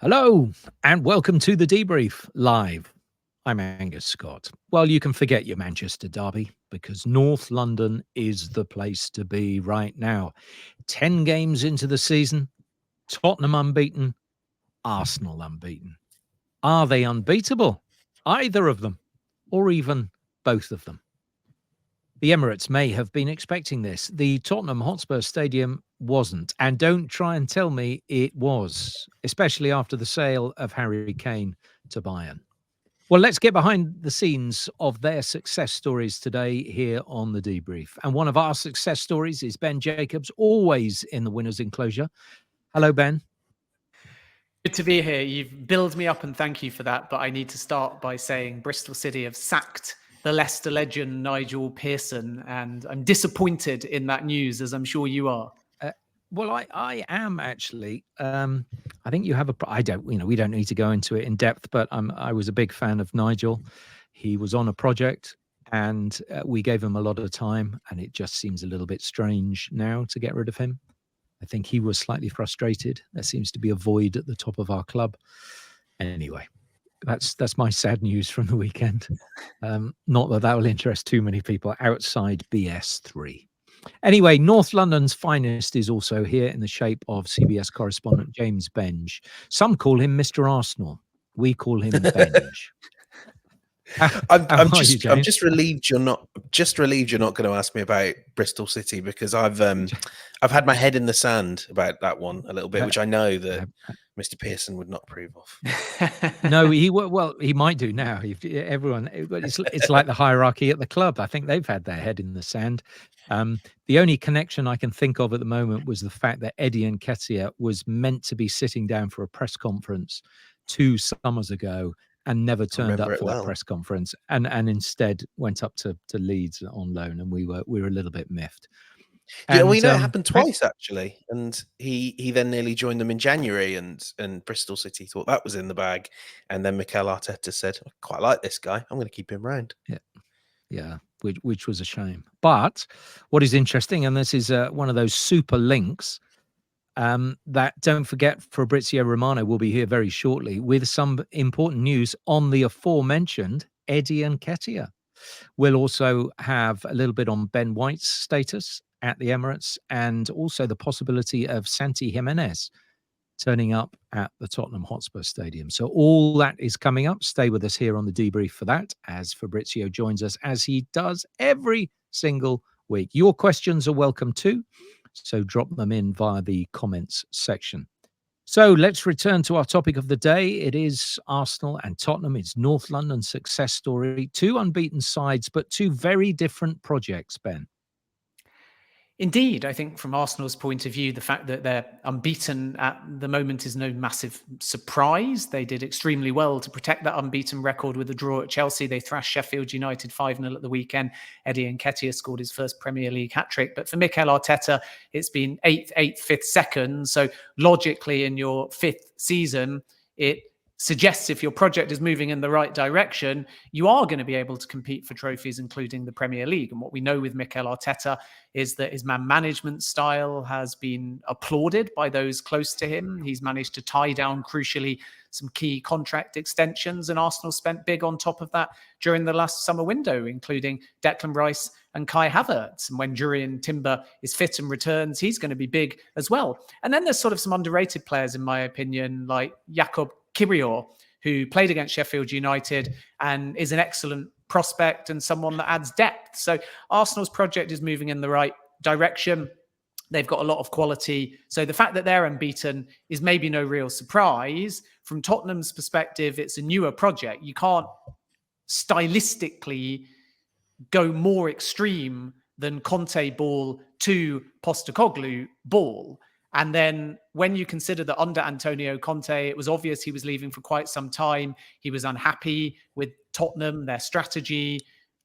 Hello, and welcome to the Debrief Live. I'm Angus Scott. Well, you can forget your Manchester derby because North London is the place to be right now. 10 games into the season, Tottenham unbeaten, Arsenal unbeaten. Are they unbeatable? Either of them, or even both of them. The Emirates may have been expecting this. The Tottenham Hotspur Stadium wasn't. And don't try and tell me it was, especially after the sale of Harry Kane to Bayern. Well, let's get behind the scenes of their success stories today here on the Debrief. And one of our success stories is Ben Jacobs, always in the winner's enclosure. Hello, Ben. Good to be here. You've built me up and thank you for that. But I need to start by saying Bristol City have sacked the Leicester legend Nigel Pearson. And I'm disappointed in that news, as I'm sure you are. Well, I am actually. I think you have I don't. We don't need to go into it in depth, but I was a big fan of Nigel. He was on a project, and we gave him a lot of time, and it just seems a little bit strange now to get rid of him. I think he was slightly frustrated. There seems to be a void at the top of our club. Anyway, that's my sad news from the weekend. Not that will interest too many people outside BS3. Anyway, North London's finest is also here in the shape of CBS correspondent James Benge. Some call him Mr. Arsenal. We call him Benge. I'm just relieved you're not going to ask me about Bristol City, because I've had my head in the sand about that one a little bit, which I know that Mr. Pearson would not approve of. No, he might do now. It's like the hierarchy at the club. I think they've had their head in the sand. The only connection I can think of at the moment was the fact that Eddie Nketiah was meant to be sitting down for a press conference 2 summers ago and never turned up for that press conference, and instead went up to Leeds on loan, and we were a little bit miffed. Yeah, well, it happened twice actually, and he then nearly joined them in January, and Bristol City thought that was in the bag, and then Mikel Arteta said, "I quite like this guy. I'm going to keep him around." Yeah, which was a shame. But what is interesting, and this is one of those super links. That don't forget, Fabrizio Romano will be here very shortly with some important news on the aforementioned Eddie Nketiah. We'll also have a little bit on Ben White's status at the Emirates, and also the possibility of Santi Jimenez turning up at the Tottenham Hotspur Stadium. So all that is coming up. Stay with us here on the Debrief for that, as Fabrizio joins us, as he does every single week. Your questions are welcome too, so drop them in via the comments section. So let's return to our topic of the day. It is Arsenal and Tottenham. It's North London's success story. 2 unbeaten sides, but 2 very different projects, Ben. Indeed, I think from Arsenal's point of view, the fact that they're unbeaten at the moment is no massive surprise. They did extremely well to protect that unbeaten record with a draw at Chelsea. They thrashed Sheffield United 5-0 at the weekend. Eddie Nketiah scored his first Premier League hat-trick. But for Mikel Arteta, it's been 8th, 5th, 2nd. So logically, in your 5th season, it suggests if your project is moving in the right direction, you are going to be able to compete for trophies, including the Premier League. And what we know with Mikel Arteta is that his man management style has been applauded by those close to him. He's managed to tie down, crucially, some key contract extensions, and Arsenal spent big on top of that during the last summer window, including Declan Rice and Kai Havertz. And when Jurrien Timber is fit and returns, he's going to be big as well. And then there's sort of some underrated players, in my opinion, like Jakob Kiwior, who played against Sheffield United and is an excellent prospect and someone that adds depth. So Arsenal's project is moving in the right direction. They've got a lot of quality. So the fact that they're unbeaten is maybe no real surprise. From Tottenham's perspective, it's a newer project. You can't stylistically go more extreme than Conte ball to Postecoglou ball. And then when you consider that under Antonio Conte, it was obvious he was leaving for quite some time. He was unhappy with Tottenham, their strategy.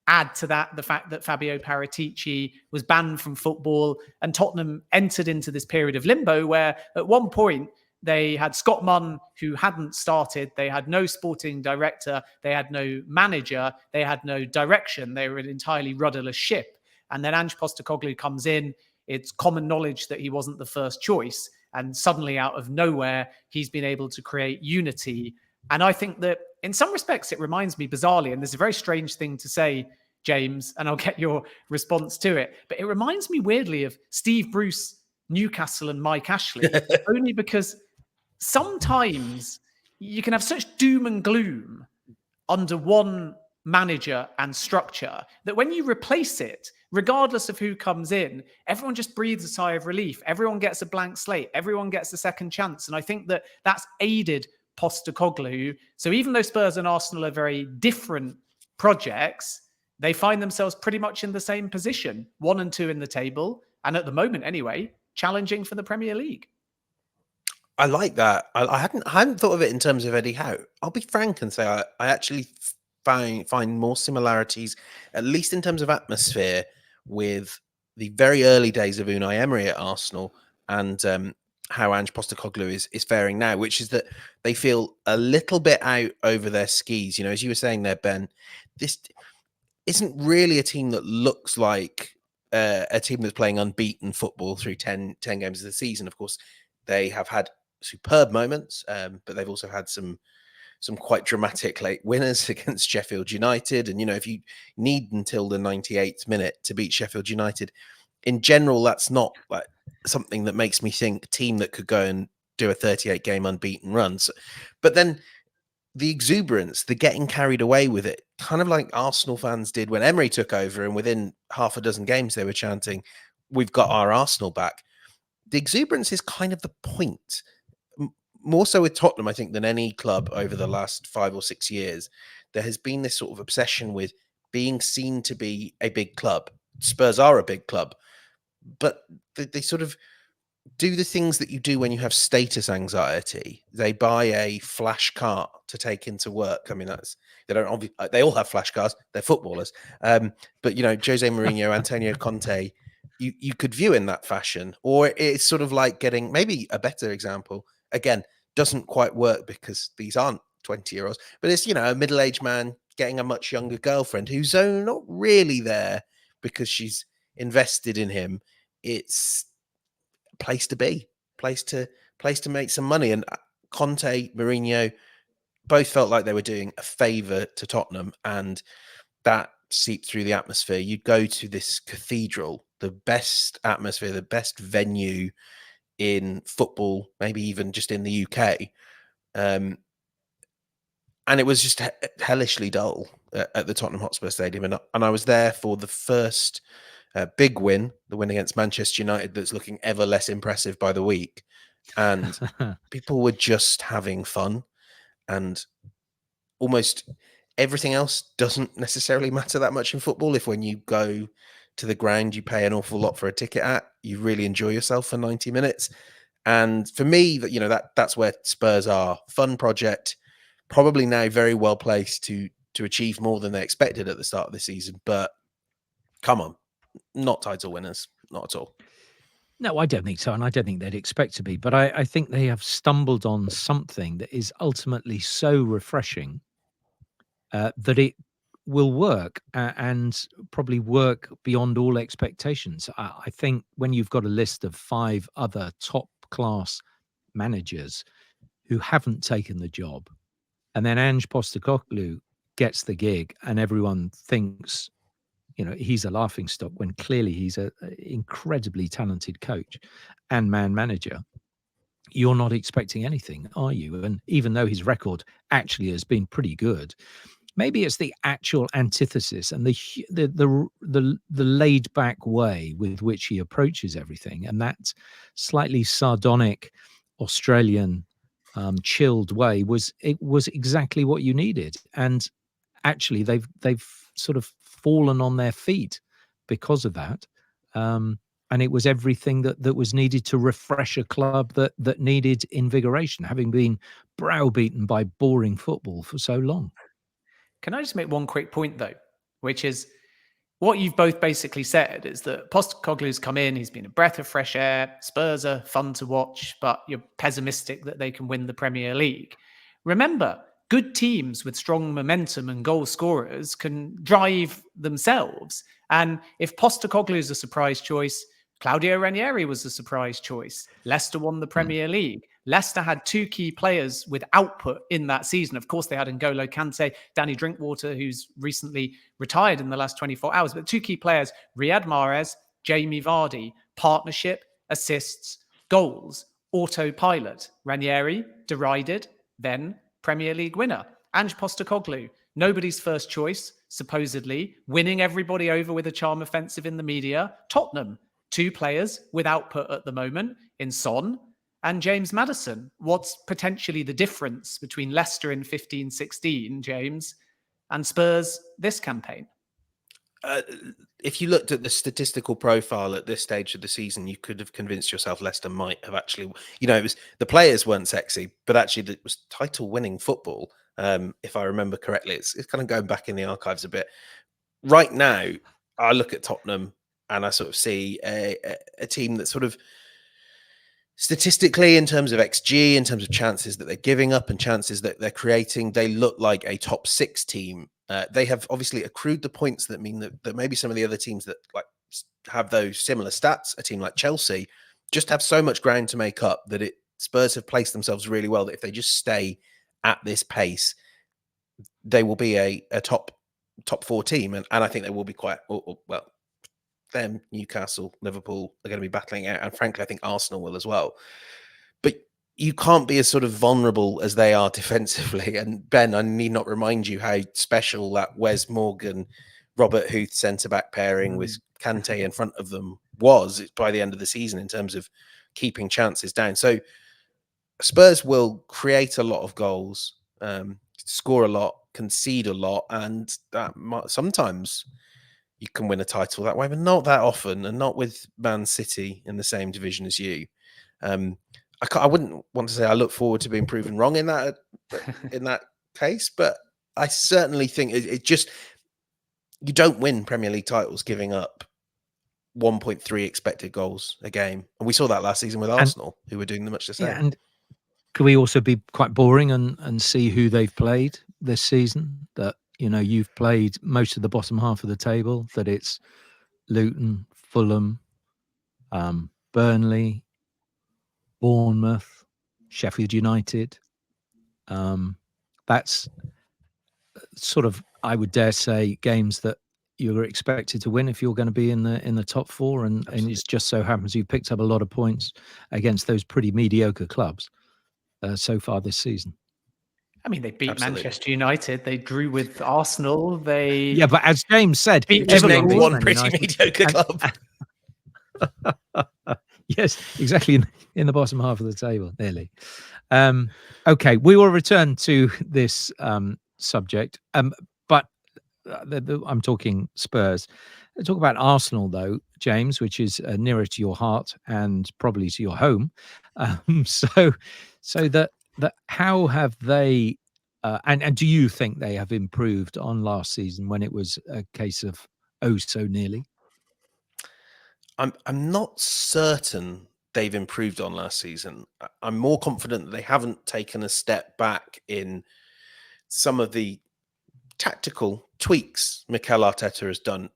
Add to that the fact that Fabio Paratici was banned from football, and Tottenham entered into this period of limbo where at one point they had Scott Munn, who hadn't started. They had no sporting director. They had no manager. They had no direction. They were an entirely rudderless ship. And then Ange Postecoglou comes in. It's common knowledge that he wasn't the first choice. And suddenly out of nowhere, he's been able to create unity. And I think that in some respects, it reminds me bizarrely, and this is a very strange thing to say, James, and I'll get your response to it, but it reminds me weirdly of Steve Bruce, Newcastle, and Mike Ashley, only because sometimes you can have such doom and gloom under one manager and structure that when you replace it, regardless of who comes in, everyone just breathes a sigh of relief. Everyone gets a blank slate. Everyone gets a second chance. And I think that that's aided Postecoglou. So even though Spurs and Arsenal are very different projects, they find themselves pretty much in the same position, 1 and 2 in the table. And at the moment, anyway, challenging for the Premier League. I like that. I hadn't thought of it in terms of Eddie Howe. I'll be frank and say I actually find more similarities, at least in terms of atmosphere, with the very early days of Unai Emery at Arsenal and how Ange Postecoglou is faring now, which is that they feel a little bit out over their skis. As you were saying there, Ben, this isn't really a team that looks like a team that's playing unbeaten football through 10 games of the season. Of course, they have had superb moments, but they've also had some quite dramatic late winners against Sheffield United. And, if you need until the 98th minute to beat Sheffield United, in general, that's not like something that makes me think a team that could go and do a 38-game unbeaten run. So, but then the exuberance, the getting carried away with it, kind of like Arsenal fans did when Emery took over, and within half a dozen games they were chanting, "We've got our Arsenal back." The exuberance is kind of the point. More so with Tottenham, I think, than any club over the last 5 or 6 years. There has been this sort of obsession with being seen to be a big club. Spurs are a big club, but they sort of do the things that you do when you have status anxiety. They buy a flash car to take into work. I mean, they all have flash cars. They're footballers. But Jose Mourinho, Antonio Conte, you could view in that fashion. Or it's sort of like getting, maybe a better example, again, doesn't quite work because these aren't 20-year-olds, but it's, a middle-aged man getting a much younger girlfriend who's not really there because she's invested in him. It's place to be, place to make some money. And Conte, Mourinho both felt like they were doing a favour to Tottenham, and that seeped through the atmosphere. You'd go to this cathedral, the best atmosphere, the best venue in football, maybe even just in the UK, and it was just hellishly dull at the Tottenham Hotspur Stadium. And I was there for the first big win, the win against Manchester United, that's looking ever less impressive by the week. And people were just having fun, and almost everything else doesn't necessarily matter that much in football. If when you go to the ground, you pay an awful lot for a ticket you really enjoy yourself for 90 minutes. And for me, that's where Spurs are. Fun project, probably now very well placed to achieve more than they expected at the start of the season. But come on, not title winners, not at all. No, I don't think so, and I don't think they'd expect to be. But I think they have stumbled on something that is ultimately so refreshing that it will work and probably work beyond all expectations. I think when you've got a list of 5 other top-class managers who haven't taken the job, and then Ange Postecoglou gets the gig, and everyone thinks, he's a laughingstock, when clearly he's an incredibly talented coach and man manager. You're not expecting anything, are you? And even though his record actually has been pretty good, maybe it's the actual antithesis and the laid back way with which he approaches everything, and that slightly sardonic Australian chilled way was exactly what you needed. And actually, they've sort of fallen on their feet because of that. And it was everything that was needed to refresh a club that needed invigoration, having been browbeaten by boring football for so long. Can I just make one quick point, though, which is what you've both basically said is that Postecoglou's come in, he's been a breath of fresh air, Spurs are fun to watch, but you're pessimistic that they can win the Premier League. Remember, good teams with strong momentum and goal scorers can drive themselves. And if Postecoglou's a surprise choice, Claudio Ranieri was the surprise choice. Leicester won the Premier League. Leicester had two key players with output in that season. Of course, they had N'Golo Kante, Danny Drinkwater, who's recently retired in the last 24 hours. But two key players, Riyad Mahrez, Jamie Vardy, partnership, assists, goals, autopilot. Ranieri, derided, then Premier League winner. Ange Postecoglou, nobody's first choice, supposedly, winning everybody over with a charm offensive in the media. Tottenham, two players with output at the moment in Son and James Maddison. What's potentially the difference between Leicester in 15-16, James, and Spurs this campaign? If you looked at the statistical profile at this stage of the season, you could have convinced yourself Leicester might have actually, it was the players weren't sexy, but actually it was title-winning football. If I remember correctly, it's kind of going back in the archives a bit. Right now, I look at Tottenham and I sort of see a team that sort of statistically, in terms of XG, in terms of chances that they're giving up and chances that they're creating, they look like a top 6 team. They have obviously accrued the points that mean that maybe some of the other teams that like have those similar stats, a team like Chelsea, just have so much ground to make up that Spurs have placed themselves really well that if they just stay at this pace, they will be a top 4 team. And I think they will be quite, well, them, Newcastle, Liverpool are going to be battling out. And frankly, I think Arsenal will as well. But you can't be as sort of vulnerable as they are defensively. And Ben, I need not remind you how special that Wes Morgan, Robert Huth centre-back pairing with Kante in front of them was by the end of the season in terms of keeping chances down. So Spurs will create a lot of goals, score a lot, concede a lot, and that sometimes you can win a title that way, but not that often, and not with Man City in the same division as you. I wouldn't want to say I look forward to being proven wrong in that case, but I certainly think it just, you don't win Premier League titles giving up 1.3 expected goals a game, and we saw that last season with Arsenal, who were doing much the same. Yeah, and could we also be quite boring and see who they've played this season? That you've played most of the bottom half of the table. That it's Luton, Fulham, Burnley, Bournemouth, Sheffield United. That's sort of, I would dare say, games that you're expected to win if you're going to be in the top 4, and it just so happens you've picked up a lot of points against those pretty mediocre clubs so far this season. I mean, they beat Manchester United. They drew with Arsenal. Yeah, but as James said, just named one pretty mediocre club. Yes, exactly, in the bottom half of the table, nearly. Okay, we will return to this subject, but I'm talking Spurs. Let's talk about Arsenal, though, James, which is nearer to your heart and probably to your home. So that how have they, and do you think they have improved on last season when it was a case of so nearly? I'm not certain they've improved on last season. I'm more confident that they haven't taken a step back in some of the tactical tweaks Mikel Arteta has done.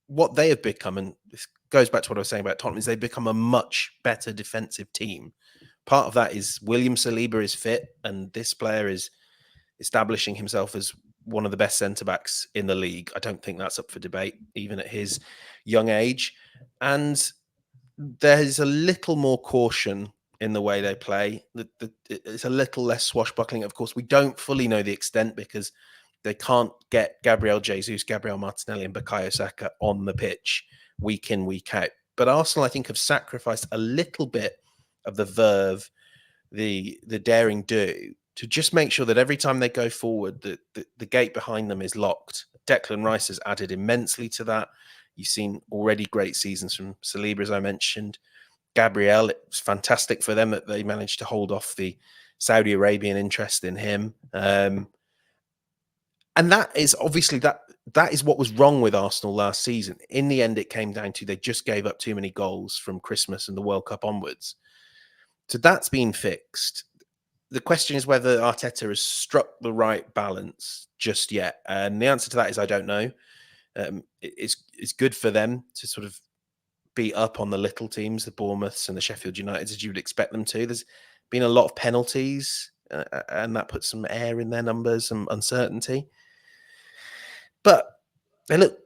What they have become, and this goes back to what I was saying about Tottenham, is they've become a much better defensive team. Part of that is William Saliba is fit, and this player is establishing himself as one of the best centre-backs in the league. I don't think that's up for debate, even at his young age. And there's a little more caution in the way they play. It's a little less swashbuckling. Of course, we don't fully know the extent because they can't get Gabriel Jesus, Gabriel Martinelli and Bukayo Saka on the pitch week in, week out. But Arsenal, I think, have sacrificed a little bit of the verve, the daring do, to just make sure that every time they go forward, the gate behind them is locked. Declan Rice has added immensely to that. You've seen already great seasons from Saliba, as I mentioned. Gabriel, it's fantastic for them that they managed to hold off the Saudi Arabian interest in him. And that is obviously that is what was wrong with Arsenal last season. In the end, it came down to they just gave up too many goals from Christmas and the World Cup onwards. So that's been fixed. The question is whether Arteta has struck the right balance just yet. And the answer to that is I don't know. It's good for them to sort of beat up on the little teams, the Bournemouths and the Sheffield Uniteds, as you would expect them to. There's been a lot of penalties, and that puts some air in their numbers, some uncertainty. But they look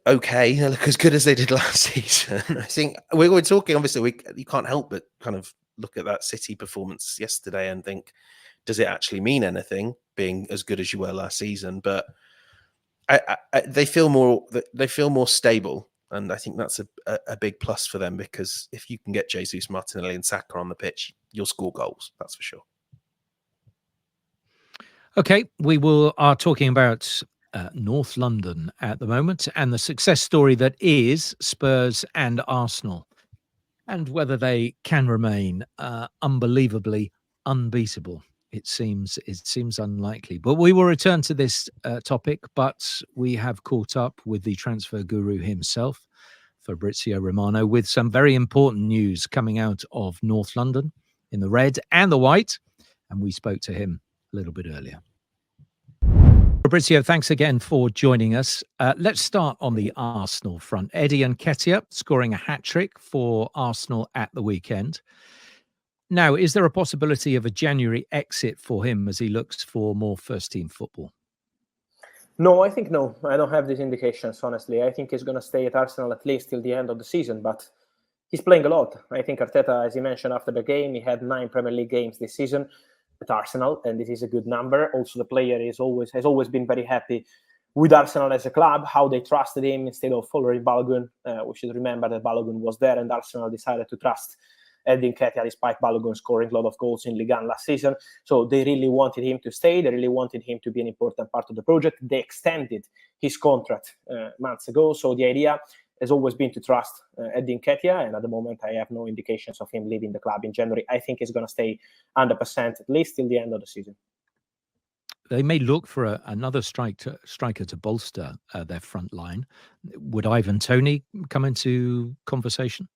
okay. They look as good as they did last season. I think we're talking, obviously, you can't help but kind of look at that City performance yesterday and think, does it actually mean anything being as good as you were last season? But they feel more stable, and I think that's a big plus for them, because if you can get Jesus, Martinelli, and Saka on the pitch, you'll score goals. That's for sure. Okay, we are talking about North London at the moment, and the success story that is Spurs and Arsenal, and whether they can remain unbelievably unbeatable. It seems unlikely. But we will return to this topic, but we have caught up with the transfer guru himself, Fabrizio Romano, with some very important news coming out of North London in the red and the white, and we spoke to him a little bit earlier. Fabrizio, thanks again for joining us. Let's start on the Arsenal front. Eddie Nketiah scoring a hat-trick for Arsenal at the weekend. Now, is there a possibility of a January exit for him as he looks for more first-team football? No, I think no. I don't have these indications, honestly. I think he's going to stay at Arsenal at least till the end of the season, but he's playing a lot. I think Arteta, as he mentioned after the game, he had 9 Premier League games this season at Arsenal, and this is a good number. Also, the player has always been very happy with Arsenal as a club, how they trusted him instead of following Balogun. We should remember that Balogun was there, and Arsenal decided to trust Eddie Nketiah despite Balogun scoring a lot of goals in Ligue 1 last season. So they really wanted him to stay. They really wanted him to be an important part of the project. They extended his contract months ago. So the idea has always been to trust Eddie Nketiah, and at the moment I have no indications of him leaving the club in January. I think he's going to stay 100% at least till the end of the season. They may look for another striker to bolster their front line. Would Ivan Toney come into conversation?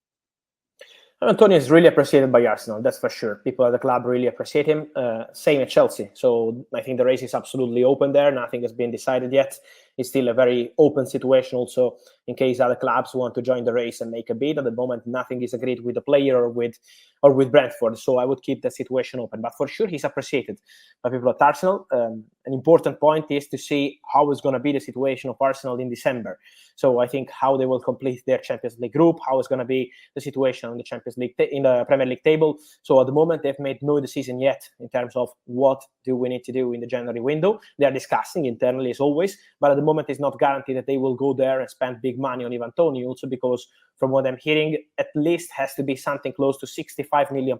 Antonio is really appreciated by Arsenal, that's for sure. People at the club really appreciate him. Same at Chelsea. So I think the race is absolutely open there. Nothing has been decided yet. It's still a very open situation also in case other clubs want to join the race and make a bid. At the moment, nothing is agreed with the player or with Brentford. So I would keep the situation open. But for sure, he's appreciated by people at Arsenal. An important point is to see how is going to be the situation of Arsenal in December. So I think how they will complete their Champions League group, how is going to be the situation on the Champions League in the Premier League table. So at the moment, they've made no decision yet in terms of what do we need to do in the January window. They are discussing internally as always, but at the moment, it's not guaranteed that they will go there and spend big money on Ivan Toney. Also, because from what I'm hearing, at least has to be something close to £65 million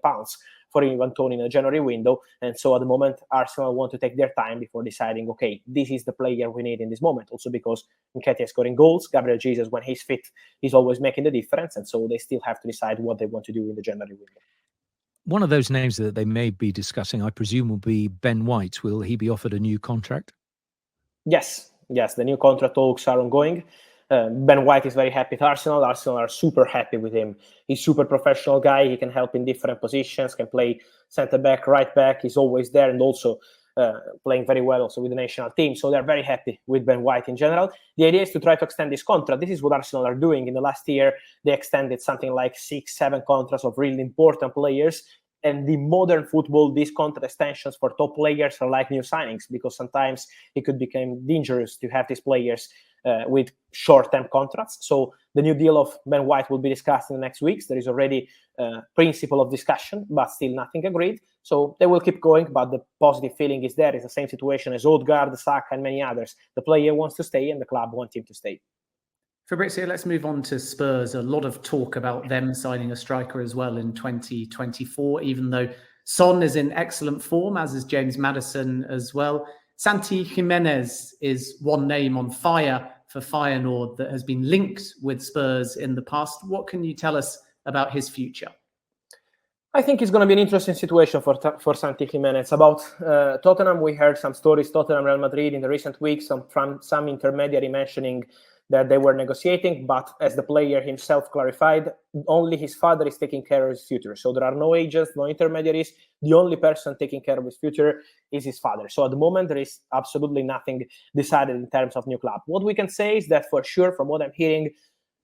for Ivan Toney in the January window. And so at the moment, Arsenal want to take their time before deciding, okay, this is the player we need in this moment. Also because Nketiah is scoring goals. Gabriel Jesus, when he's fit, he's always making the difference. And so they still have to decide what they want to do in the January window. One of those names that they may be discussing, I presume, will be Ben White. Will he be offered a new contract? Yes, the new contract talks are ongoing. Ben White is very happy at Arsenal. Arsenal are super happy with him. He's super professional guy. He can help in different positions, can play centre-back, right-back. He's always there and also playing very well also with the national team. So they're very happy with Ben White in general. The idea is to try to extend this contract. This is what Arsenal are doing. In the last year, they extended something like 6-7 contracts of really important players. And the modern football, these contract extensions for top players are like new signings, because sometimes it could become dangerous to have these players with short-term contracts. So the new deal of Ben White will be discussed in the next weeks. There is already a principle of discussion, but still nothing agreed. So they will keep going, but the positive feeling is there. It's the same situation as Odegaard, Saka, and many others. The player wants to stay and the club wants him to stay. Fabrizio, let's move on to Spurs. A lot of talk about them signing a striker as well in 2024, even though Son is in excellent form, as is James Maddison as well. Santi Jimenez is one name on fire for Feyenoord that has been linked with Spurs in the past. What can you tell us about his future? I think it's going to be an interesting situation for Santi Jimenez. About Tottenham, we heard some stories, Tottenham, Real Madrid in the recent weeks, from some intermediary mentioning that they were negotiating, but as the player himself clarified, only his father is taking care of his future. So there are no agents, no intermediaries. The only person taking care of his future is his father. So at the moment, there is absolutely nothing decided in terms of new club. What we can say is that for sure, from what I'm hearing,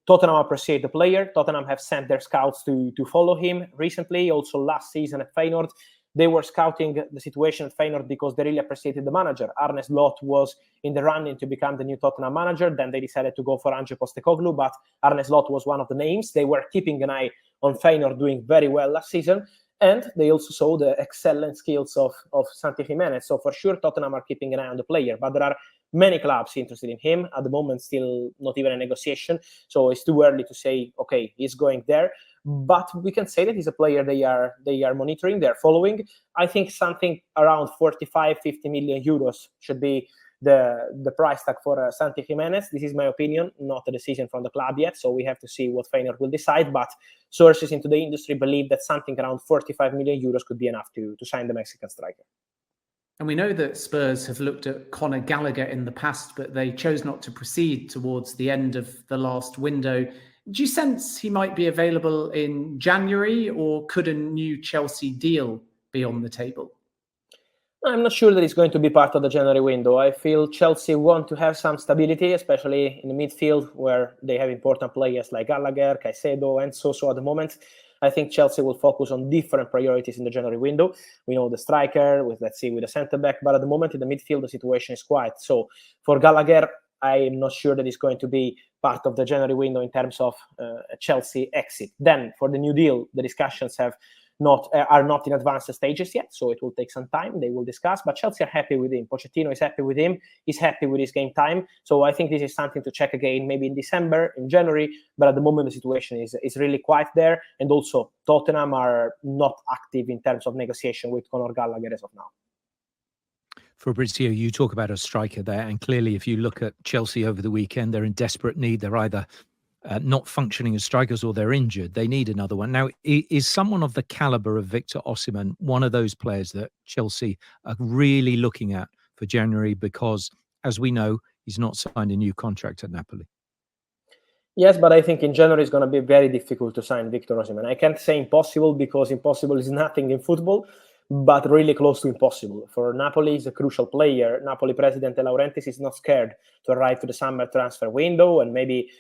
Tottenham appreciate the player. Tottenham have sent their scouts to follow him recently. Also last season at Feyenoord, they were scouting the situation at Feyenoord because they really appreciated the manager. Arne Slot was in the running to become the new Tottenham manager. Then they decided to go for Ange Postecoglou, but Arne Slot was one of the names. They were keeping an eye on Feyenoord doing very well last season. And they also saw the excellent skills of Santi Jimenez. So for sure, Tottenham are keeping an eye on the player. But there are many clubs interested in him. At the moment, still not even a negotiation. So it's too early to say, okay, he's going there. But we can say that he's a player they are monitoring, they're following. I think something around 45, 50 million euros should be the price tag for Santi Jimenez. This is my opinion, not a decision from the club yet. So we have to see what Feyenoord will decide. But sources into the industry believe that something around 45 million euros could be enough to sign the Mexican striker. And we know that Spurs have looked at Conor Gallagher in the past, but they chose not to proceed towards the end of the last window. Do you sense he might be available in January, or could a new Chelsea deal be on the table? I'm not sure that it's going to be part of the January window. I feel Chelsea want to have some stability, especially in the midfield where they have important players like Gallagher, Caicedo, and so at the moment. I think Chelsea will focus on different priorities in the January window. We know the striker, with the centre-back, but at the moment in the midfield, the situation is quiet. So for Gallagher, I am not sure that it's going to be part of the January window in terms of a Chelsea exit. Then for the new deal, the discussions are not in advanced stages yet, so it will take some time. They will discuss, but Chelsea are happy with him. Pochettino is happy with him. He's happy with his game time. So I think this is something to check again, maybe in December, in January. But at the moment, the situation is really quiet there. And also, Tottenham are not active in terms of negotiation with Conor Gallagher as of now. Fabrizio, you talk about a striker there, and clearly, if you look at Chelsea over the weekend, they're in desperate need. They're either not functioning as strikers or they're injured. They need another one. Now, is someone of the caliber of Victor Osimhen one of those players that Chelsea are really looking at for January? Because, as we know, he's not signed a new contract at Napoli. Yes, but I think in January it's going to be very difficult to sign Victor Osimhen. I can't say impossible because impossible is nothing in football, but really close to impossible. For Napoli, he's a crucial player. Napoli president De Laurentiis is not scared to arrive to the summer transfer window and maybe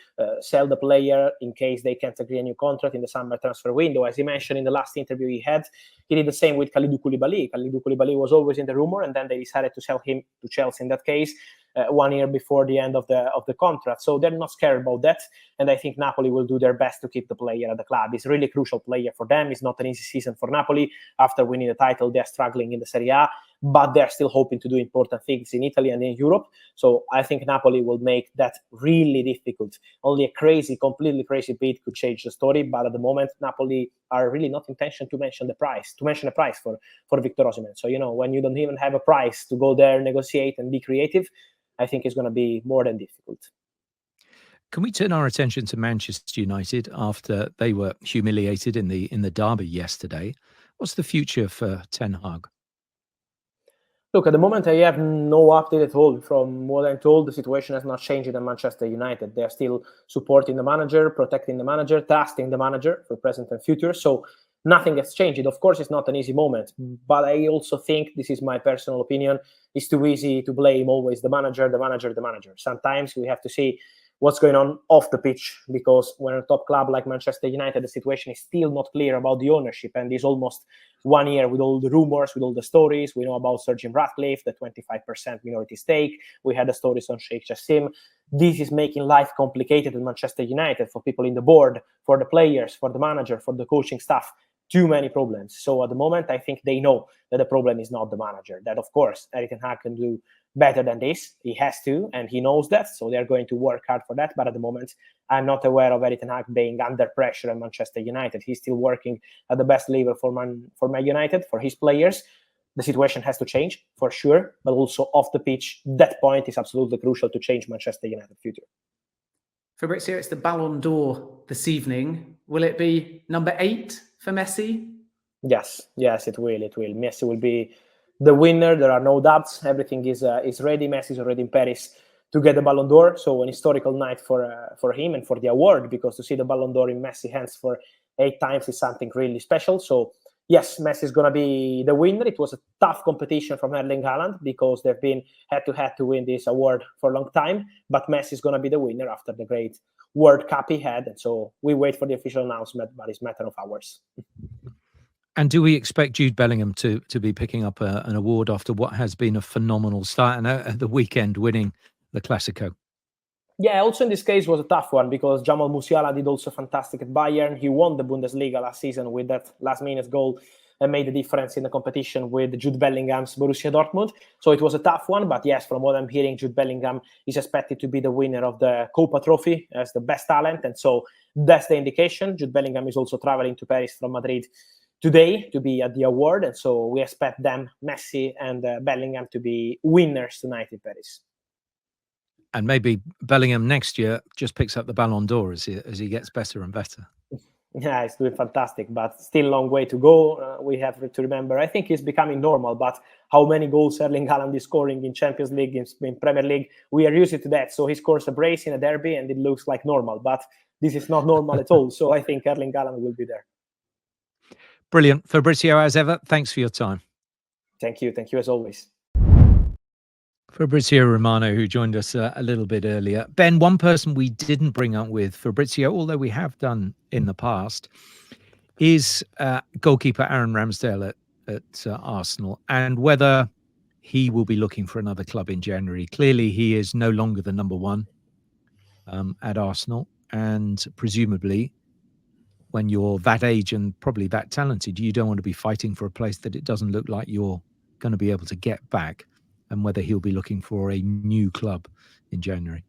sell the player in case they can't agree a new contract in the summer transfer window. As he mentioned in the last interview he did the same with Kalidou Koulibaly. Kalidou Koulibaly was always in the rumor, and then they decided to sell him to Chelsea in that case 1 year before the end of the contract. So they're not scared about that, and I think Napoli will do their best to keep the player at the club. He's a really crucial player for them. It's not an easy season for Napoli. After winning the title, they're struggling in the Serie A, but they're still hoping to do important things in Italy and in Europe. So I think Napoli will make that really difficult. Only a completely crazy bid could change the story, but at the moment, Napoli are really not intention to mention a price for Victor Osimhen. So, when you don't even have a price to go there, negotiate and be creative, I think it's going to be more than difficult. Can we turn our attention to Manchester United after they were humiliated in the derby yesterday? What's the future for Ten Hag? Look, at the moment, I have no update at all. From what I'm told, the situation has not changed at Manchester United. They are still supporting the manager, protecting the manager, trusting the manager for present and future. So nothing has changed. Of course, it's not an easy moment, but I also think, this is my personal opinion, it's too easy to blame always the manager. Sometimes we have to see what's going on off the pitch, because when a top club like Manchester United, the situation is still not clear about the ownership, and it's almost 1 year with all the rumors, with all the stories. We know about Sir Jim Ratcliffe, the 25% minority stake. We had the stories on Sheikh Jassim. This is making life complicated in Manchester United for people in the board, for the players, for the manager, for the coaching staff. Too many problems. So at the moment, I think they know that the problem is not the manager. That, of course, Erik Ten Hag can do better than this. He has to, and he knows that. So they're going to work hard for that. But at the moment, I'm not aware of Erik Ten Hag being under pressure at Manchester United. He's still working at the best level for Man United, for his players. The situation has to change, for sure. But also off the pitch, that point is absolutely crucial to change Manchester United's future. Fabrizio, it's the Ballon d'Or this evening. Will it be number 8 for Messi? Yes, it will. Messi will be the winner. There are no doubts. Everything is ready. Messi is already in Paris to get the Ballon d'Or. So an historical night for him and for the award, because to see the Ballon d'Or in Messi's hands for 8 times is something really special. So yes, Messi is going to be the winner. It was a tough competition from Erling Haaland because they've been head-to-head to win this award for a long time. But Messi is going to be the winner after the great World Cup he had. And so we wait for the official announcement, but it's a matter of hours. And do we expect Jude Bellingham to be picking up an award after what has been a phenomenal start and at the weekend winning the Classico? Yeah, also in this case was a tough one because Jamal Musiala did also fantastic at Bayern. He won the Bundesliga last season with that last-minute goal and made the difference in the competition with Jude Bellingham's Borussia Dortmund. So it was a tough one, but yes, from what I'm hearing, Jude Bellingham is expected to be the winner of the Copa Trophy as the best talent, and so that's the indication. Jude Bellingham is also traveling to Paris from Madrid today to be at the award, and so we expect them, Messi and Bellingham, to be winners tonight in Paris. And maybe Bellingham next year just picks up the Ballon d'Or as he gets better and better. Yeah, he's doing fantastic, but still a long way to go. We have to remember, I think it's becoming normal, but how many goals Erling Haaland is scoring in Champions League, in Premier League, we are used to that. So he scores a brace in a derby and it looks like normal, but this is not normal at all. So I think Erling Haaland will be there. Brilliant. Fabrizio, as ever, thanks for your time. Thank you. Thank you as always. Fabrizio Romano, who joined us a little bit earlier. Ben, one person we didn't bring up with Fabrizio, although we have done in the past, is goalkeeper Aaron Ramsdale at Arsenal, and whether he will be looking for another club in January. Clearly, he is no longer the number one at Arsenal, and presumably, when you're that age and probably that talented, you don't want to be fighting for a place that it doesn't look like you're going to be able to get back, and whether he'll be looking for a new club in January.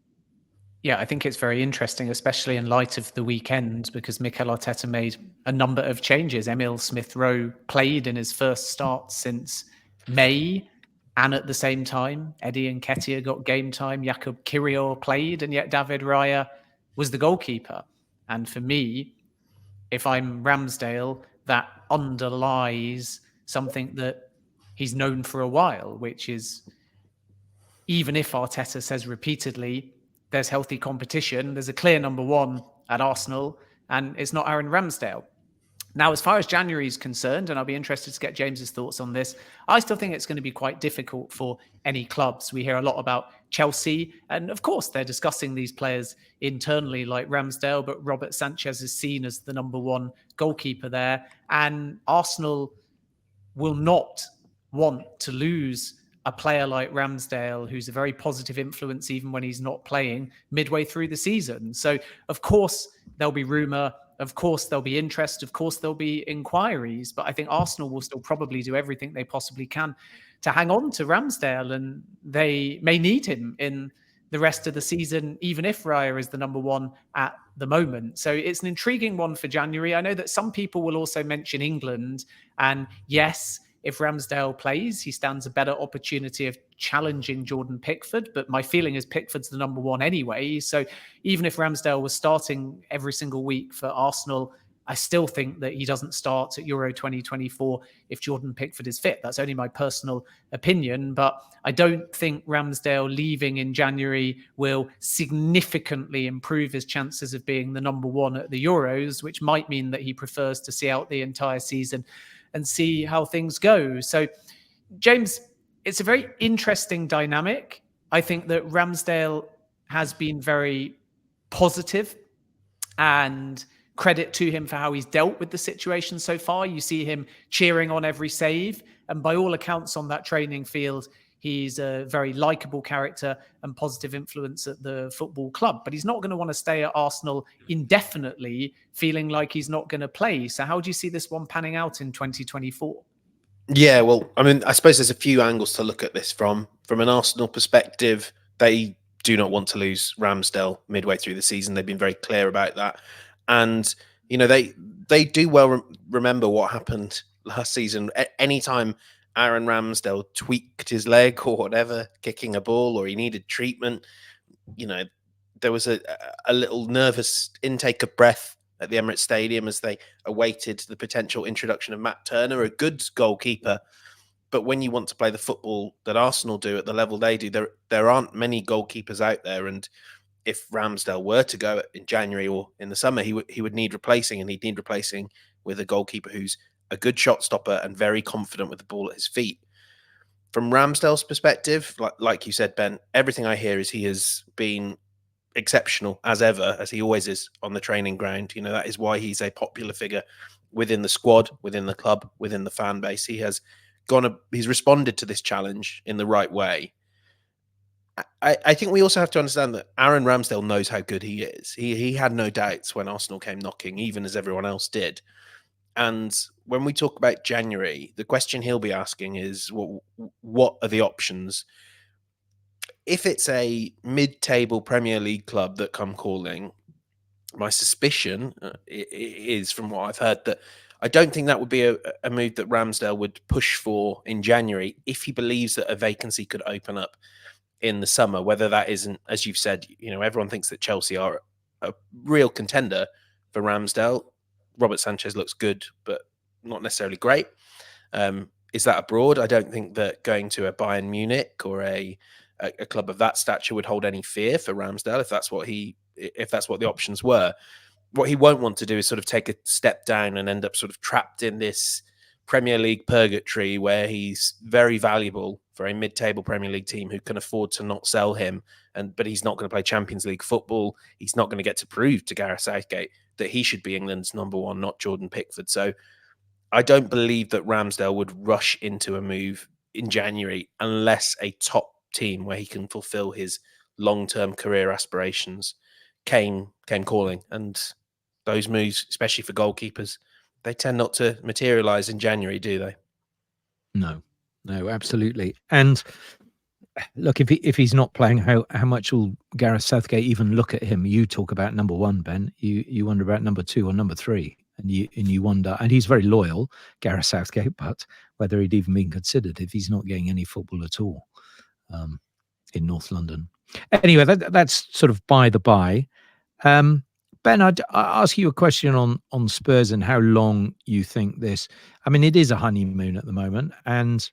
Yeah, I think it's very interesting, especially in light of the weekend, because Mikel Arteta made a number of changes. Emil Smith-Rowe played in his first start since May, and at the same time, Eddie Nketiah got game time. Jakub Kiwior played, and yet David Raya was the goalkeeper. And for me, if I'm Ramsdale, that underlies something that he's known for a while, which is, even if Arteta says repeatedly there's healthy competition, there's a clear number one at Arsenal, and it's not Aaron Ramsdale. Now, as far as January is concerned, and I'll be interested to get James's thoughts on this, I still think it's going to be quite difficult for any clubs. We hear a lot about Chelsea, and of course, they're discussing these players internally like Ramsdale, but Robert Sanchez is seen as the number one goalkeeper there, and Arsenal will not want to lose a player like Ramsdale, who's a very positive influence even when he's not playing midway through the season. So, of course, there'll be rumour. Of course, there'll be interest. Of course, there'll be inquiries. But I think Arsenal will still probably do everything they possibly can to hang on to Ramsdale. And they may need him in the rest of the season, even if Raya is the number one at the moment. So it's an intriguing one for January. I know that some people will also mention England. And yes, if Ramsdale plays, he stands a better opportunity of challenging Jordan Pickford. But my feeling is Pickford's the number one anyway. So even if Ramsdale was starting every single week for Arsenal, I still think that he doesn't start at Euro 2024 if Jordan Pickford is fit. That's only my personal opinion. But I don't think Ramsdale leaving in January will significantly improve his chances of being the number one at the Euros, which might mean that he prefers to see out the entire season and see how things go. So, James, it's a very interesting dynamic. I think that Ramsdale has been very positive, and credit to him for how he's dealt with the situation so far. You see him cheering on every save, and by all accounts on that training field, he's a very likable character and positive influence at the football club. But he's not going to want to stay at Arsenal indefinitely, feeling like he's not going to play. So how do you see this one panning out in 2024? Yeah, well, I mean, I suppose there's a few angles to look at this from. From an Arsenal perspective, they do not want to lose Ramsdale midway through the season. They've been very clear about that. And, you know, they do well remember what happened last season. Anytime Aaron Ramsdale tweaked his leg or whatever, kicking a ball, or he needed treatment, you know, there was a little nervous intake of breath at the Emirates Stadium as they awaited the potential introduction of Matt Turner, a good goalkeeper. But when you want to play the football that Arsenal do at the level they do, there aren't many goalkeepers out there. And if Ramsdale were to go in January or in the summer, he would need replacing, and he'd need replacing with a goalkeeper who's a good shot stopper and very confident with the ball at his feet. From Ramsdale's perspective, like you said, Ben, everything I hear is he has been exceptional as ever, as he always is on the training ground. You know, that is why he's a popular figure within the squad, within the club, within the fan base. He's responded to this challenge in the right way. I think we also have to understand that Aaron Ramsdale knows how good he is. He had no doubts when Arsenal came knocking, even as everyone else did. And when we talk about January, the question he'll be asking is, what are the options? If it's a mid-table Premier League club that come calling, my suspicion is, from what I've heard, that I don't think that would be a move that Ramsdale would push for in January if he believes that a vacancy could open up in the summer. Whether that isn't, as you've said, you know, everyone thinks that Chelsea are a real contender for Ramsdale. Robert Sanchez looks good, but not necessarily great. Is that abroad? I don't think that going to a Bayern Munich or a club of that stature would hold any fear for Ramsdale if that's what the options were. What he won't want to do is sort of take a step down and end up sort of trapped in this Premier League purgatory where he's very valuable for a mid-table Premier League team who can afford to not sell him, but he's not going to play Champions League football. He's not going to get to prove to Gareth Southgate that he should be England's number one, not Jordan Pickford. So I don't believe that Ramsdale would rush into a move in January unless a top team where he can fulfill his long-term career aspirations came calling. And those moves, especially for goalkeepers, they tend not to materialize in January, do they? No, absolutely. And look, if he's not playing, how much will Gareth Southgate even look at him? You talk about number one, Ben. You wonder about number two or number three, and you wonder. And he's very loyal, Gareth Southgate, but whether he'd even been considered if he's not getting any football at all in North London. Anyway, that's sort of by the by. Ben, I'd ask you a question on Spurs and how long you think this. I mean, it is a honeymoon at the moment, and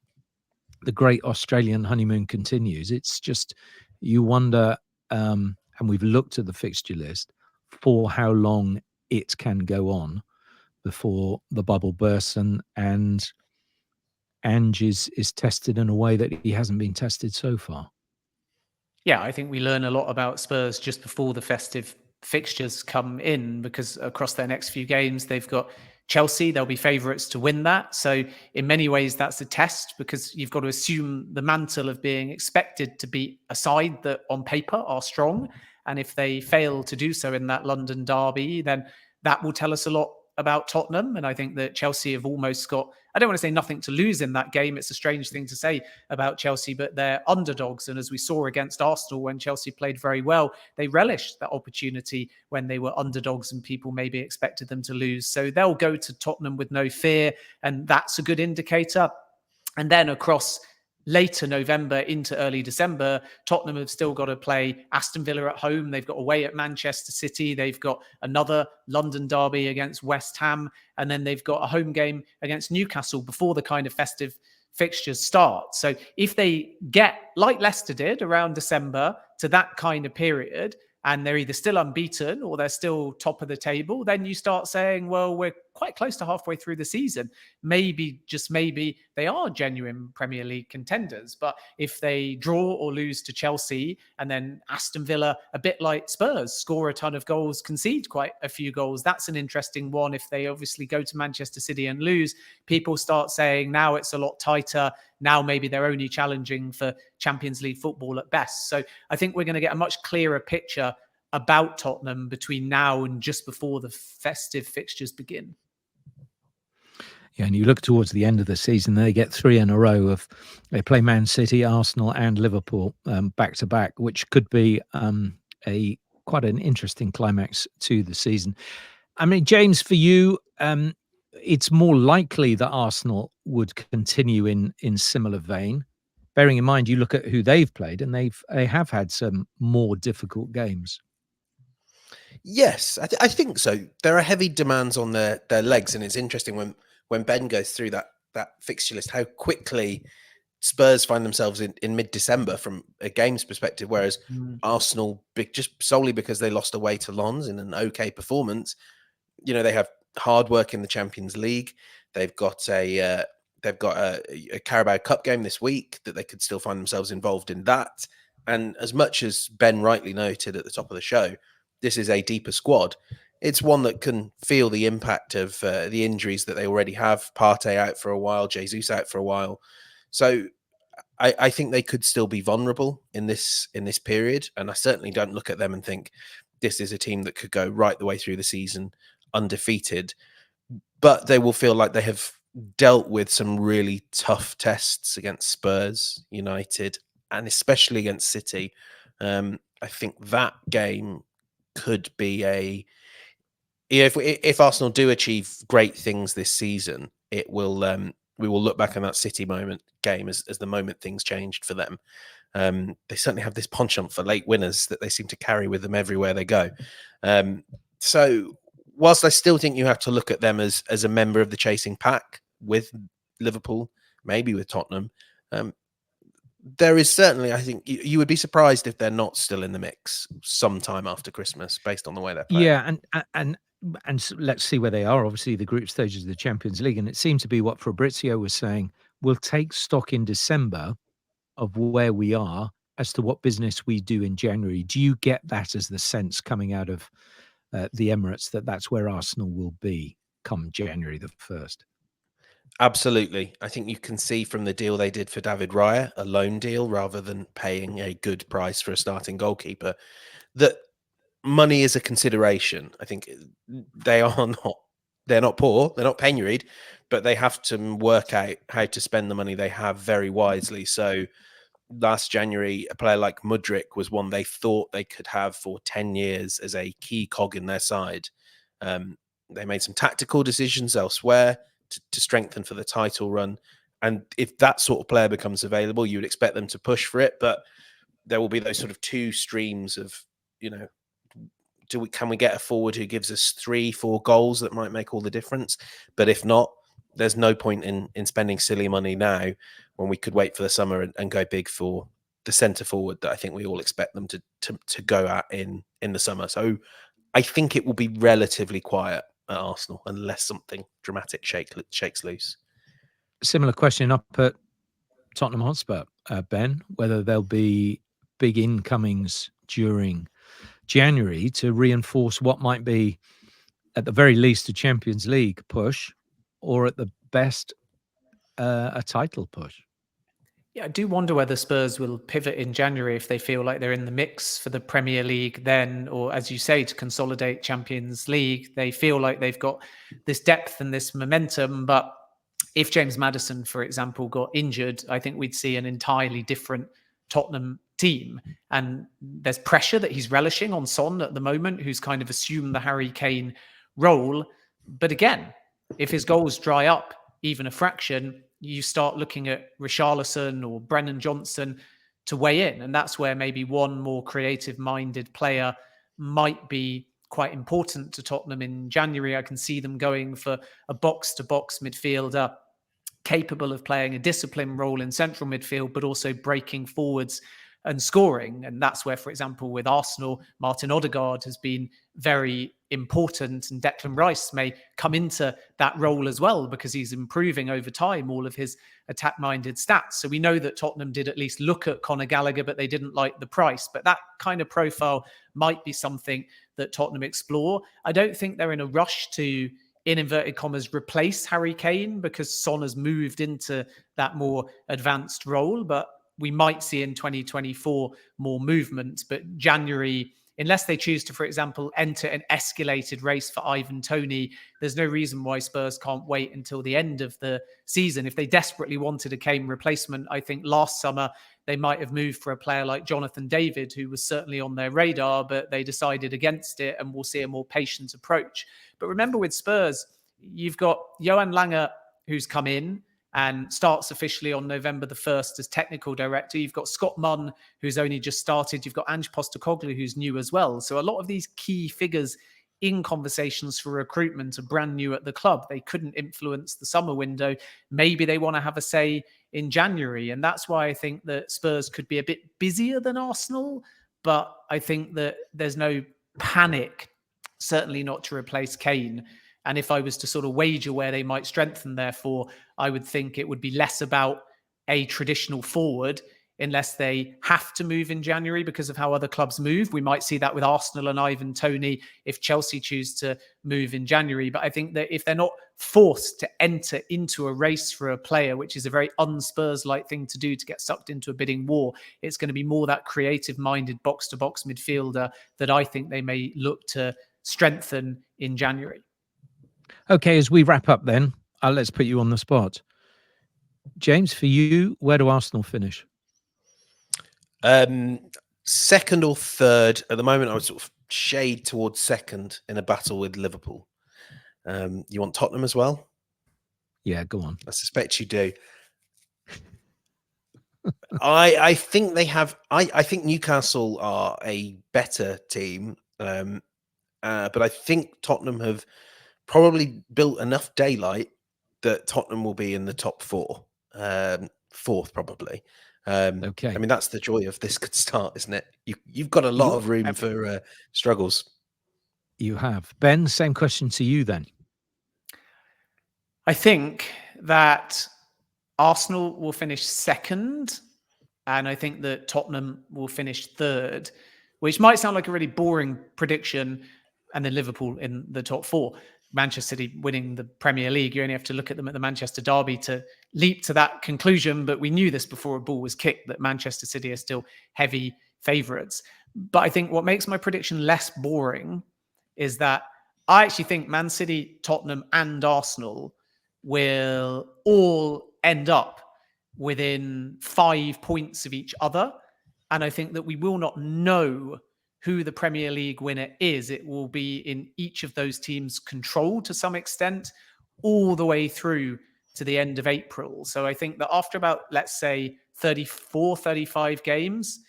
the great Australian honeymoon continues. It's just, you wonder, and we've looked at the fixture list, for how long it can go on before the bubble bursts and Ange is tested in a way that he hasn't been tested so far. Yeah, I think we learn a lot about Spurs just before the festive fixtures come in, because across their next few games, they've got Chelsea. They'll be favourites to win that. So in many ways, that's a test, because you've got to assume the mantle of being expected to beat a side that on paper are strong. And if they fail to do so in that London derby, then that will tell us a lot about Tottenham. And I think that Chelsea have almost got, I don't want to say nothing to lose in that game. It's a strange thing to say about Chelsea, but they're underdogs. And as we saw against Arsenal, when Chelsea played very well, they relished that opportunity when they were underdogs and people maybe expected them to lose. So they'll go to Tottenham with no fear. And that's a good indicator. And then across later November into early December, Tottenham have still got to play Aston Villa at home. They've got away at Manchester City. They've got another London derby against West Ham. And then they've got a home game against Newcastle before the kind of festive fixtures start. So if they get, like Leicester did around December, to that kind of period, and they're either still unbeaten or they're still top of the table, then you start saying, well, we're quite close to halfway through the season. Maybe, just maybe, they are genuine Premier League contenders. But if they draw or lose to Chelsea, and then Aston Villa, a bit like Spurs, score a ton of goals, concede quite a few goals, that's an interesting one. If they obviously go to Manchester City and lose, people start saying now it's a lot tighter. Now maybe they're only challenging for Champions League football at best. So I think we're going to get a much clearer picture about Tottenham between now and just before the festive fixtures begin. Yeah, and you look towards the end of the season, they get 3 in a row they play Man City, Arsenal and Liverpool back to back, which could be quite an interesting climax to the season. I mean, James, for you, it's more likely that Arsenal would continue in similar vein, bearing in mind you look at who they've played, and they have had some more difficult games. Yes, I think so. There are heavy demands on their legs, and it's interesting when Ben goes through that fixture list, how quickly Spurs find themselves in mid-December from a games perspective, whereas Arsenal, just solely because they lost away to Lens in an okay performance, you know, they have hard work in the Champions League. They've got a Carabao Cup game this week that they could still find themselves involved in that. And as much as Ben rightly noted at the top of the show, this is a deeper squad. It's one that can feel the impact of the injuries that they already have. Partey out for a while, Jesus out for a while. So I think they could still be vulnerable in this period. And I certainly don't look at them and think this is a team that could go right the way through the season undefeated. But they will feel like they have dealt with some really tough tests against Spurs, United, and especially against City. I think that game could be if Arsenal do achieve great things this season, it will we will look back on that City game as the moment things changed for them. They certainly have this penchant for late winners that they seem to carry with them everywhere they go. So whilst I still think you have to look at them as a member of the chasing pack with Liverpool, maybe with Tottenham, there is certainly, I think, you would be surprised if they're not still in the mix sometime after Christmas, based on the way they're playing. Yeah, and let's see where they are. Obviously, the group stages of the Champions League, and it seemed to be what Fabrizio was saying. We'll take stock in December of where we are as to what business we do in January. Do you get that as the sense coming out of the Emirates that that's where Arsenal will be come January the 1st? Absolutely. I think you can see from the deal they did for David Raya, a loan deal rather than paying a good price for a starting goalkeeper, that money is a consideration. I think they're not poor, they're not penuried, but they have to work out how to spend the money they have very wisely. So last January, a player like Mudryk was one they thought they could have for 10 years as a key cog in their side. They made some tactical decisions elsewhere to strengthen for the title run. And if that sort of player becomes available, you would expect them to push for it. But there will be those sort of two streams of, can we get a forward who gives us 3-4 goals that might make all the difference? But if not, there's no point in spending silly money now when we could wait for the summer and go big for the centre forward that I think we all expect them to go at in the summer. So I think it will be relatively quiet at Arsenal unless something dramatic shakes loose. Similar question up at Tottenham Hotspur, Ben, whether there'll be big incomings during January to reinforce what might be, at the very least, a Champions League push, or at the best, a title push. Yeah, I do wonder whether Spurs will pivot in January if they feel like they're in the mix for the Premier League then, or as you say, to consolidate Champions League. They feel like they've got this depth and this momentum, but if James Maddison, for example, got injured, I think we'd see an entirely different Tottenham team. And there's pressure that he's relishing on Son at the moment, who's kind of assumed the Harry Kane role. But again, if his goals dry up even a fraction, you start looking at Richarlison or Brennan Johnson to weigh in. And that's where maybe one more creative-minded player might be quite important to Tottenham in January. I can see them going for a box-to-box midfielder capable of playing a disciplined role in central midfield, but also breaking forwards and scoring. And that's where, for example, with Arsenal, Martin Odegaard has been very important, and Declan Rice may come into that role as well because he's improving over time all of his attack-minded stats. So we know that Tottenham did at least look at Conor Gallagher, but they didn't like the price. But that kind of profile might be something that Tottenham explore. I don't think they're in a rush to, in inverted commas, replace Harry Kane because Son has moved into that more advanced role. But we might see in 2024 more movement. But January, unless they choose to, for example, enter an escalated race for Ivan Toney, there's no reason why Spurs can't wait until the end of the season. If they desperately wanted a Kane replacement, I think last summer they might have moved for a player like Jonathan David, who was certainly on their radar, but they decided against it, and we'll see a more patient approach. But remember, with Spurs, you've got Johan Lange, who's come in and starts officially on November the 1st as technical director. You've got Scott Munn, who's only just started. You've got Ange Postecoglou, who's new as well. So a lot of these key figures in conversations for recruitment are brand new at the club. They couldn't influence the summer window. Maybe they want to have a say in January. And that's why I think that Spurs could be a bit busier than Arsenal. But I think that there's no panic, certainly not to replace Kane. And if I was to sort of wager where they might strengthen, therefore, I would think it would be less about a traditional forward. unless they have to move in January because of how other clubs move. We might see that with Arsenal and Ivan Toney if Chelsea choose to move in January. But I think that if they're not forced to enter into a race for a player, which is a very un-Spurs-like thing to do, to get sucked into a bidding war, it's going to be more that creative-minded box-to-box midfielder that I think they may look to strengthen in January. Okay, as we wrap up then, let's put you on the spot. James, for you, where do Arsenal finish? Second or third. At the moment, I would sort of shade towards second in a battle with Liverpool. You want Tottenham as well? Yeah, go on. I suspect you do. I think they have. I think Newcastle are a better team, but I think Tottenham have probably built enough daylight that Tottenham will be in the top four, fourth probably. Okay. I mean, that's the joy of this good start, isn't it? You've got a lot of room for struggles. You have. Ben, same question to you then. I think that Arsenal will finish second, and I think that Tottenham will finish third, which might sound like a really boring prediction, and then Liverpool in the top four. Manchester City winning the Premier League, you only have to look at them at the Manchester derby to leap to that conclusion. But we knew this before a ball was kicked, that Manchester City are still heavy favourites. But I think what makes my prediction less boring is that I actually think Man City, Tottenham and Arsenal will all end up within 5 points of each other. And I think that we will not know who the Premier League winner is. It will be in each of those teams' control to some extent, all the way through to the end of April. So I think that after about, let's say, 34, 35 games,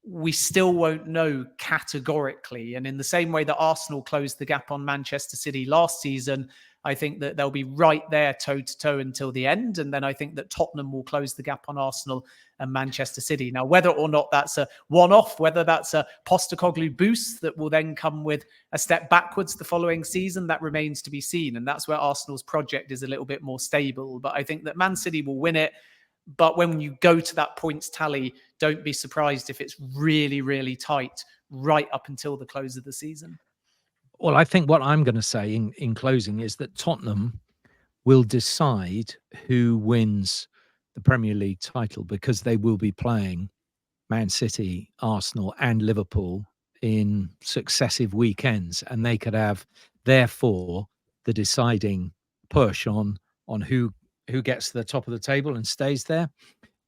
we still won't know categorically. And in the same way that Arsenal closed the gap on Manchester City last season, I think that they'll be right there toe-to-toe until the end. And then I think that Tottenham will close the gap on Arsenal and Manchester City. Now, whether or not that's a one-off, whether that's a Postecoglou boost that will then come with a step backwards the following season, that remains to be seen. And that's where Arsenal's project is a little bit more stable. But I think that Man City will win it. But when you go to that points tally, don't be surprised if it's really, really tight right up until the close of the season. Well, I think what I'm going to say in closing is that Tottenham will decide who wins the Premier League title, because they will be playing Man City, Arsenal and Liverpool in successive weekends, and they could have, therefore, the deciding push on who gets to the top of the table and stays there,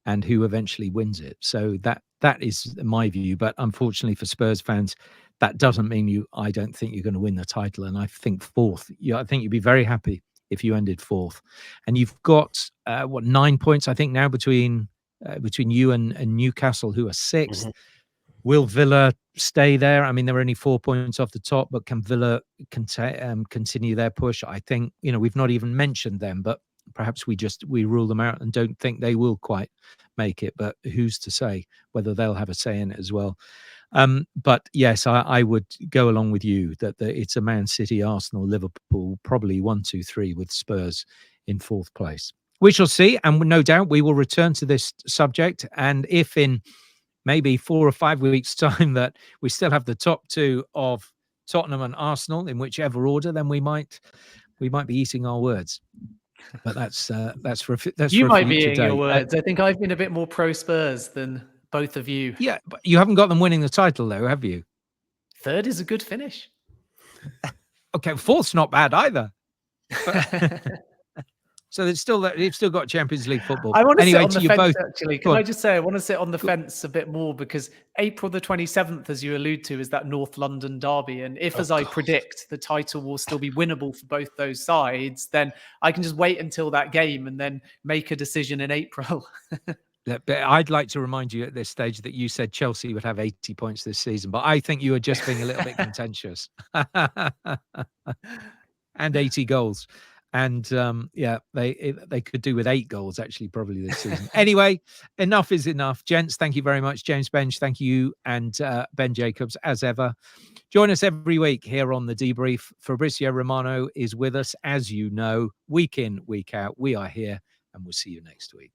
and who eventually wins it. So that is my view. But unfortunately for Spurs fans, that doesn't mean I don't think you're going to win the title. And I think fourth, I think you'd be very happy if you ended fourth. And you've got 9 points, I think, now between you and Newcastle, who are sixth. Mm-hmm. Will Villa stay there? I mean, they're only 4 points off the top, but can Villa continue their push? I think, we've not even mentioned them, but perhaps we rule them out and don't think they will quite make it. But who's to say whether they'll have a say in it as well? But yes, I would go along with you that it's a Man City, Arsenal, Liverpool, probably 1, 2, 3 with Spurs in fourth place. We shall see, and no doubt we will return to this subject. And if in maybe 4 or 5 weeks' time that we still have the top two of Tottenham and Arsenal in whichever order, then we might be eating our words. But that's for you for might a be future eating day. your words. I think I've been a bit more pro Spurs than both of you. Yeah, but you haven't got them winning the title, though, have you? Third is a good finish. Okay, fourth's not bad either. So they've still got Champions League football. I want to sit on the fence, both, actually. Can I just say, I want to sit on the fence a bit more, because April the 27th, as you allude to, is that North London derby. And if, I predict, the title will still be winnable for both those sides, then I can just wait until that game and then make a decision in April. I'd like to remind you at this stage that you said Chelsea would have 80 points this season, but I think you were just being a little bit contentious. And 80 goals. And they could do with 8 goals, actually, probably this season. Anyway, enough is enough. Gents, thank you very much. James Benge, thank you. And Ben Jacobs, as ever. Join us every week here on The Debrief. Fabrizio Romano is with us, as you know, week in, week out. We are here, and we'll see you next week.